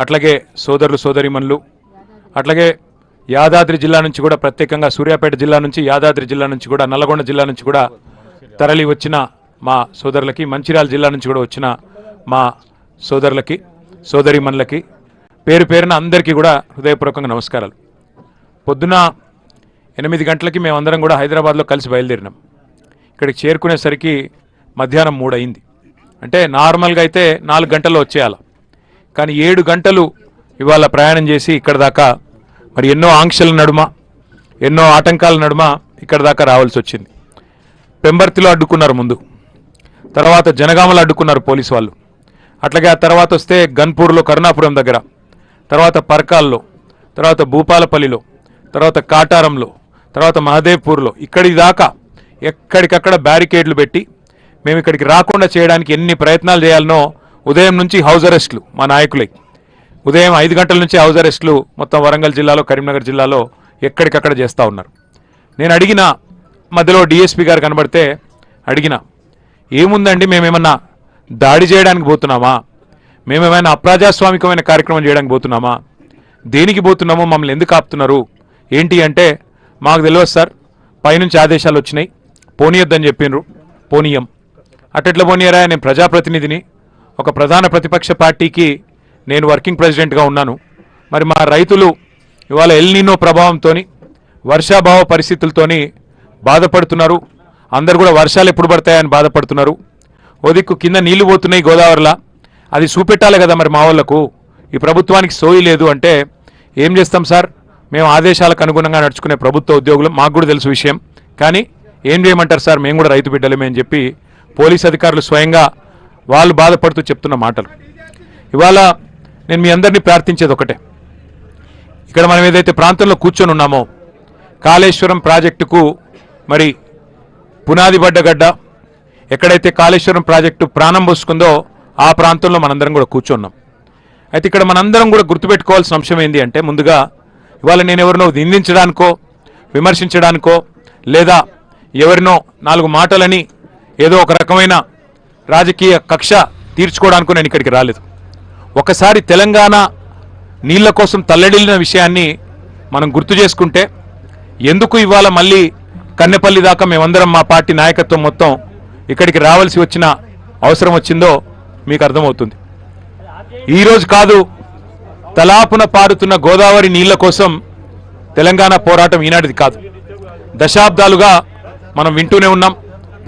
అట్లాగే సోదరులు సోదరిమణులు అట్లాగే యాదాద్రి జిల్లా నుంచి కూడా ప్రత్యేకంగా సూర్యాపేట జిల్లా నుంచి యాదాద్రి జిల్లా నుంచి కూడా నల్లగొండ జిల్లా నుంచి కూడా తరలి వచ్చిన మా సోదరులకి మంచిర్యాల జిల్లా నుంచి కూడా వచ్చిన మా సోదరులకి సోదరిమణులకి పేరు పేరున అందరికీ కూడా హృదయపూర్వకంగా నమస్కారాలు. పొద్దున 8 గంటలకి మేమందరం కూడా హైదరాబాద్లో కలిసి బయలుదేరినాం. ఇక్కడికి చేరుకునేసరికి మధ్యాహ్నం 3 అయింది. అంటే నార్మల్గా అయితే 4 గంటల్లో వచ్చేయాలి, కానీ 7 గంటలు ఇవాళ ప్రయాణం చేసి ఇక్కడ దాకా మరి ఎన్నో ఆంక్షల నడుమ ఎన్నో ఆటంకాల నడుమ ఇక్కడ దాకా రావాల్సి వచ్చింది. పెంబర్తిలో అడ్డుకున్నారు, ముందు తర్వాత జనగామలో అడ్డుకున్నారు పోలీసు వాళ్ళు, అట్లాగే ఆ తర్వాత వస్తే గన్పూర్లో కరుణాపురం దగ్గర, తర్వాత పర్కాల్లో, తర్వాత భూపాలపల్లిలో, తర్వాత కాటారంలో, తర్వాత మహదేవ్పూర్లో, ఇక్కడి దాకా ఎక్కడికక్కడ బ్యారికేడ్లు పెట్టి మేము ఇక్కడికి రాకుండా చేయడానికి ఎన్ని ప్రయత్నాలు చేయాలనో ఉదయం నుంచి హౌస్ అరెస్టులు మా నాయకులై ఉదయం 5 గంటల నుంచి హౌస్ అరెస్టులు మొత్తం వరంగల్ జిల్లాలో కరీంనగర్ జిల్లాలో ఎక్కడికక్కడ చేస్తూ ఉన్నారు. నేను అడిగిన మధ్యలో డిఎస్పీ గారు కనబడితే అడిగిన, ఏముందండి మేమేమన్నా దాడి చేయడానికి పోతున్నామా, మేమేమైనా అప్రజాస్వామికమైన కార్యక్రమం చేయడానికి పోతున్నామా, దేనికి పోతున్నామో, మమ్మల్ని ఎందుకు ఆపుతున్నారు ఏంటి అంటే, మాకు తెలియదు సార్, పైనుంచి ఆదేశాలు వచ్చినాయి, పోనీయొద్దని చెప్పిండ్రు, పోనీయం. అట్టెట్లా పోనీయరా, నేను ప్రజాప్రతినిధిని, ఒక ప్రధాన ప్రతిపక్ష పార్టీకి నేను వర్కింగ్ ప్రెసిడెంట్గా ఉన్నాను. మరి మా రైతులు ఇవాళ ఎల్ నీనో ప్రభావంతో వర్షాభావ పరిస్థితులతోని బాధపడుతున్నారు. అందరు కూడా వర్షాలు ఎప్పుడు పడతాయని బాధపడుతున్నారు. ఓ దిక్కు కింద నీళ్లు పోతున్నాయి గోదావరిలా, అది చూపెట్టాలి కదా మరి మా వాళ్ళకు, ఈ ప్రభుత్వానికి సోయి లేదు అంటే ఏం చేస్తాం సార్, మేము ఆదేశాలకు అనుగుణంగా నడుచుకునే ప్రభుత్వ ఉద్యోగులు, మాకు కూడా తెలుసు విషయం, కానీ ఏం చేయమంటారు సార్, మేము కూడా రైతు బిడ్డలేమే అని చెప్పి పోలీస్ అధికారులు స్వయంగా వాళ్ళు బాధపడుతూ చెప్తున్న మాటలు. ఇవాళ నేను మీ అందరినీ ప్రార్థించేది ఒకటే, ఇక్కడ మనం ఏదైతే ప్రాంతంలో కూర్చొని ఉన్నామో కాళేశ్వరం ప్రాజెక్టుకు మరి పునాది పడ్డగడ్డ, ఎక్కడైతే కాళేశ్వరం ప్రాజెక్టు ప్రాణం పోసుకుందో ఆ ప్రాంతంలో మనందరం కూడా కూర్చున్నాం. అయితే ఇక్కడ మనందరం కూడా గుర్తుపెట్టుకోవాల్సిన అంశం ఏంటి అంటే, ముందుగా ఇవాళ నేను ఎవరినో నిందించడానికో విమర్శించడానికో లేదా ఎవరినో 4 మాటలని ఏదో ఒక రకమైన రాజకీయ కక్ష తీర్చుకోవడానికో నేను ఇక్కడికి రాలేదు. ఒకసారి తెలంగాణ నీళ్ల కోసం తల్లడిల్లిన విషయాన్ని మనం గుర్తు చేసుకుంటే, ఎందుకు ఇవాళ మళ్ళీ కన్నెపల్లి దాకా మేమందరం మా పార్టీ నాయకత్వం మొత్తం ఇక్కడికి రావాల్సి వచ్చిన అవసరం వచ్చిందో మీకు అర్థమవుతుంది. ఈరోజు కాదు, తలాపున పారుతున్న గోదావరి నీళ్ల కోసం తెలంగాణ పోరాటం ఈనాటిది కాదు, దశాబ్దాలుగా మనం వింటూనే ఉన్నాం,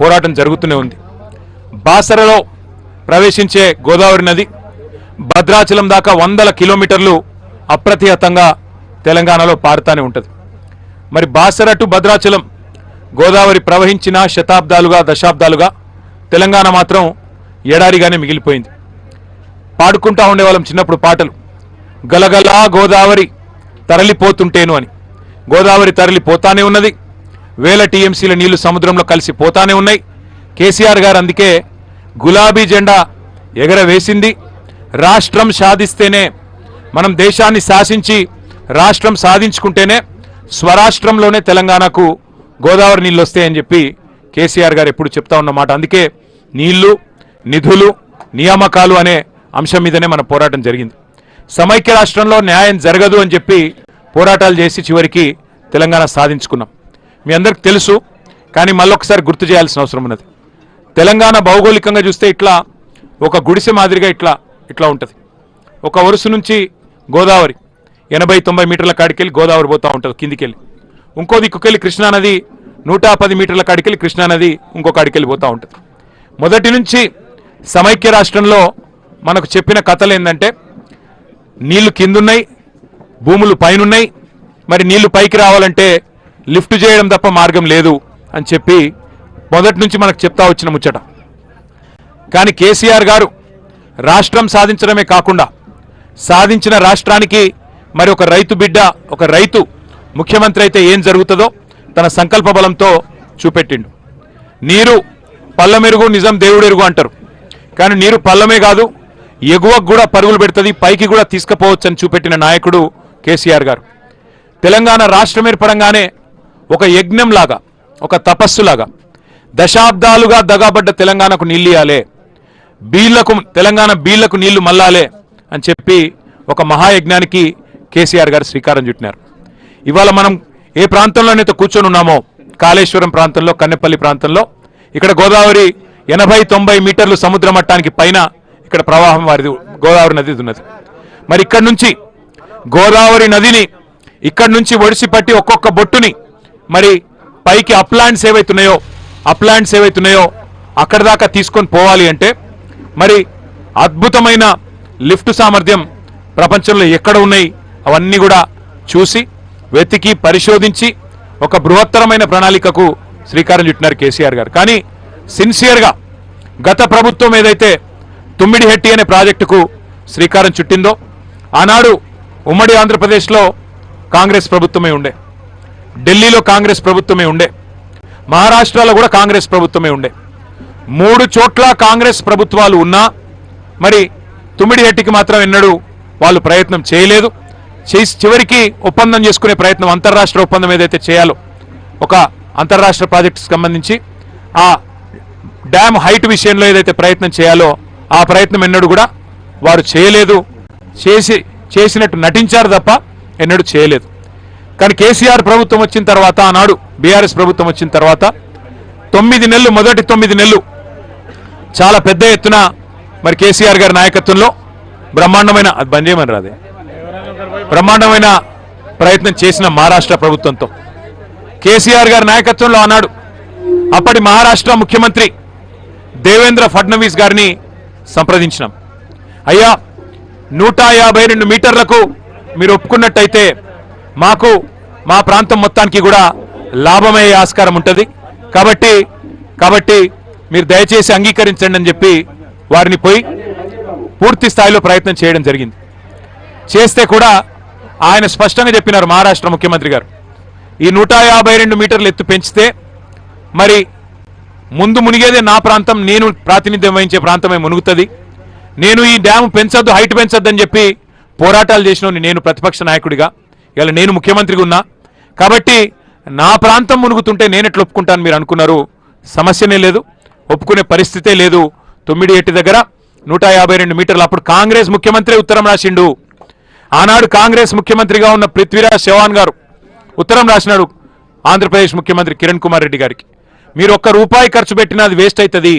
పోరాటం జరుగుతూనే ఉంది. బాసరలో ప్రవేశించే గోదావరి నది భద్రాచలం దాకా 100 కిలోమీటర్లు అప్రతిహతంగా తెలంగాణలో పారుతూనే ఉంటుంది. మరి బాసర టు భద్రాచలం గోదావరి ప్రవహించిన శతాబ్దాలుగా దశాబ్దాలుగా తెలంగాణ మాత్రం ఎడారిగానే మిగిలిపోయింది. పాడుకుంటా ఉండేవాళ్ళం చిన్నప్పుడు పాటలు, గలగలా గోదావరి తరలిపోతుంటేను అని. గోదావరి తరలిపోతానే ఉన్నది, వేల టీఎంసీల నీళ్లు సముద్రంలో కలిసి పోతానే ఉన్నాయి. కేసీఆర్ గారు అందుకే గులాబీ జెండా ఎగరవేసింది. రాష్ట్రం సాధిస్తేనే, మనం దేశాన్ని శాసించి రాష్ట్రం సాధించుకుంటేనే స్వరాష్ట్రంలోనే తెలంగాణకు గోదావరి నీళ్ళు వస్తాయని చెప్పి కేసీఆర్ గారు ఎప్పుడు చెప్తా ఉన్నమాట. అందుకే నీళ్లు, నిధులు, నియామకాలు అనే అంశం మీదనే మన పోరాటం జరిగింది. సమైక్య రాష్ట్రంలో న్యాయం జరగదు అని చెప్పి పోరాటాలు చేసి చివరికి తెలంగాణ సాధించుకున్నాం. మీ అందరికి తెలుసు, కానీ మళ్ళొకసారి గుర్తు చేయాల్సిన అవసరం ఉన్నది. తెలంగాణ భౌగోళికంగా చూస్తే ఇట్లా ఒక గుడిసె మాదిరిగా ఇట్లా ఉంటుంది. ఒక వరుస నుంచి గోదావరి 80-90 మీటర్ల కాడికెళ్ళి గోదావరి పోతూ ఉంటుంది కిందికెళ్ళి. ఇంకో దిక్కుకెళ్ళి కృష్ణానది 110 మీటర్ల కాడికెళ్ళి కృష్ణానది ఇంకో కాడికెళ్ళి పోతూ ఉంటుంది. మొదటి నుంచి సమైక్య రాష్ట్రంలో మనకు చెప్పిన కథలు ఏంటంటే, నీళ్లు కిందున్నాయి, భూములు పైనున్నాయి, మరి నీళ్లు పైకి రావాలంటే లిఫ్ట్ చేయడం తప్ప మార్గం లేదు అని చెప్పి మొదటి నుంచి మనకు చెప్తా వచ్చిన ముచ్చట. కానీ కేసీఆర్ గారు రాష్ట్రం సాధించడమే కాకుండా సాధించిన రాష్ట్రానికి మరి ఒక రైతు బిడ్డ, ఒక రైతు ముఖ్యమంత్రి అయితే ఏం జరుగుతుందో తన సంకల్ప బలంతో చూపెట్టిండు. నీరు పల్లమెరుగు నిజం దేవుడెరుగు అంటారు, కానీ నీరు పల్లమే కాదు, ఎగువకు కూడా పరుగులు పెడుతుంది, పైకి కూడా తీసుకుపోవచ్చు అని చూపెట్టిన నాయకుడు కేసీఆర్ గారు. తెలంగాణ రాష్ట్రం ఏర్పడంగానే ఒక యజ్ఞంలాగా, ఒక తపస్సులాగా దశాబ్దాలుగా దగాబడ్డ తెలంగాణకు నీళ్ళు ఇవ్వాలే, తెలంగాణ బీళ్లకు నీళ్లు మల్లాలే అని చెప్పి ఒక మహాయజ్ఞానికి కేసీఆర్ గారు శ్రీకారం చుట్టినారు. ఇవాళ మనం ఏ ప్రాంతంలోనైతే కూర్చొని ఉన్నామో కాళేశ్వరం ప్రాంతంలో, కన్నెపల్లి ప్రాంతంలో, ఇక్కడ గోదావరి 80-90 మీటర్లు సముద్ర మట్టానికి పైన ఇక్కడ ప్రవాహం వారిది గోదావరి నది ఉన్నది. మరి ఇక్కడ నుంచి గోదావరి నదిని ఇక్కడి నుంచి ఒడిసి పట్టి ఒక్కొక్క బొట్టుని మరి పైకి అప్లాండ్స్ ఏవైతున్నాయో అక్కడ దాకా తీసుకొని పోవాలి అంటే మరి అద్భుతమైన లిఫ్ట్ సామర్థ్యం ప్రపంచంలో ఎక్కడ ఉన్నాయి అవన్నీ కూడా చూసి వెతికి పరిశోధించి ఒక బృహత్తరమైన ప్రణాళికకు శ్రీకారం చుట్టినారు కేసీఆర్ గారు. కానీ సిన్సియర్గా గత ప్రభుత్వం ఏదైతే తుమ్మిడిహెట్టి అనే ప్రాజెక్టుకు శ్రీకారం చుట్టిందో ఆనాడు ఉమ్మడి ఆంధ్రప్రదేశ్లో కాంగ్రెస్ ప్రభుత్వమే ఉండే, ఢిల్లీలో కాంగ్రెస్ ప్రభుత్వమే ఉండే, మహారాష్ట్రలో కూడా కాంగ్రెస్ ప్రభుత్వమే ఉండే. 3 చోట్ల కాంగ్రెస్ ప్రభుత్వాలు ఉన్నా మరి తుమ్మిడిహెట్టికి మాత్రం ఎన్నడూ వాళ్ళు ప్రయత్నం చేయలేదు. చివరికి ఒప్పందం చేసుకునే ప్రయత్నం, అంతర్రాష్ట్ర ఒప్పందం ఏదైతే చేయాలో ఒక అంతర్రాష్ట్ర ప్రాజెక్టుకు సంబంధించి ఆ డ్యామ్ హైట్ విషయంలో ఏదైతే ప్రయత్నం చేయాలో ఆ ప్రయత్నం ఎన్నడూ కూడా వారు చేయలేదు. చేసినట్టు నటించారు తప్ప ఎన్నడూ చేయలేదు. కానీ కేసీఆర్ ప్రభుత్వం వచ్చిన తర్వాత, ఆనాడు బీఆర్ఎస్ ప్రభుత్వం వచ్చిన తర్వాత 9 నెలలు, మొదటి 9 నెలలు చాలా పెద్ద ఎత్తున మరి కేసీఆర్ గారి నాయకత్వంలో బ్రహ్మాండమైన ప్రయత్నం చేసిన మహారాష్ట్ర ప్రభుత్వంతో కేసీఆర్ గారి నాయకత్వంలో ఆనాడు అప్పటి మహారాష్ట్ర ముఖ్యమంత్రి దేవేంద్ర ఫడ్నవీస్ గారిని సంప్రదించినాం. అయ్యా 152 మీటర్లకు మీరు ఒప్పుకున్నట్టయితే మాకు మా ప్రాంతం మొత్తానికి కూడా లాభమయ్యే ఆస్కారం ఉంటుంది, కాబట్టి మీరు దయచేసి అంగీకరించండి అని చెప్పి వారిని పోయి పూర్తి స్థాయిలో ప్రయత్నం చేయడం జరిగింది. చేస్తే కూడా ఆయన స్పష్టంగా చెప్పినారు మహారాష్ట్ర ముఖ్యమంత్రి గారు, ఈ 152 మీటర్లు ఎత్తు పెంచితే మరి ముందు మునిగేదే నా ప్రాంతం, నేను ప్రాతినిధ్యం వహించే ప్రాంతమే మునుగుతుంది. నేను ఈ డ్యామ్ పెంచొద్దు, హైట్ పెంచొద్దు అని చెప్పి పోరాటాలు చేసిన నేను ప్రతిపక్ష నాయకుడిగా, ఇలా నేను ముఖ్యమంత్రిగా ఉన్నా కాబట్టి నా ప్రాంతం మునుగుతుంటే నేను ఎట్లా ఒప్పుకుంటాను మీరు అనుకున్నారు. సమస్యనే లేదు, ఒప్పుకునే పరిస్థితే లేదు. తుమ్మిడిహెట్టి దగ్గర 152 మీటర్లు. అప్పుడు కాంగ్రెస్ ముఖ్యమంత్రి ఉత్తరం రాసిండు. ఆనాడు కాంగ్రెస్ ముఖ్యమంత్రిగా ఉన్న పృథ్వీరాజ్ చౌహాన్ గారు ఉత్తరం రాసినాడు ఆంధ్రప్రదేశ్ ముఖ్యమంత్రి కిరణ్ కుమార్ రెడ్డి గారికి, మీరు ₹1 ఖర్చు పెట్టినా అది వేస్ట్ అవుతుంది,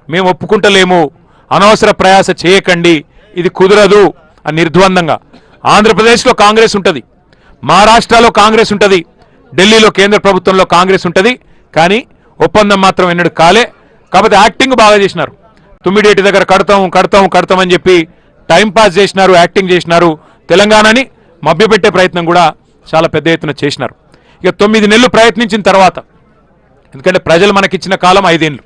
మేము ఒప్పుకుంటలేము, అనవసర ప్రయాస చేయకండి, ఇది కుదరదు అని నిర్ద్వందంగా. ఆంధ్రప్రదేశ్లో కాంగ్రెస్ ఉంటుంది, మహారాష్ట్రలో కాంగ్రెస్ ఉంటుంది, ఢిల్లీలో కేంద్ర ప్రభుత్వంలో కాంగ్రెస్ ఉంటుంది, కానీ ఒప్పందం మాత్రం ఎన్నడూ కాలే. కాబట్టి యాక్టింగ్ బాగా చేసినారు. తుమ్మిడిహెట్టి దగ్గర కడతాం అని చెప్పి టైంపాస్ చేసినారు, యాక్టింగ్ చేసినారు. తెలంగాణని మభ్యపెట్టే ప్రయత్నం కూడా చాలా పెద్ద ఎత్తున చేసినారు. ఇక 9 నెలలు ప్రయత్నించిన తర్వాత, ఎందుకంటే ప్రజలు మనకిచ్చిన కాలం 5 ఏళ్ళు,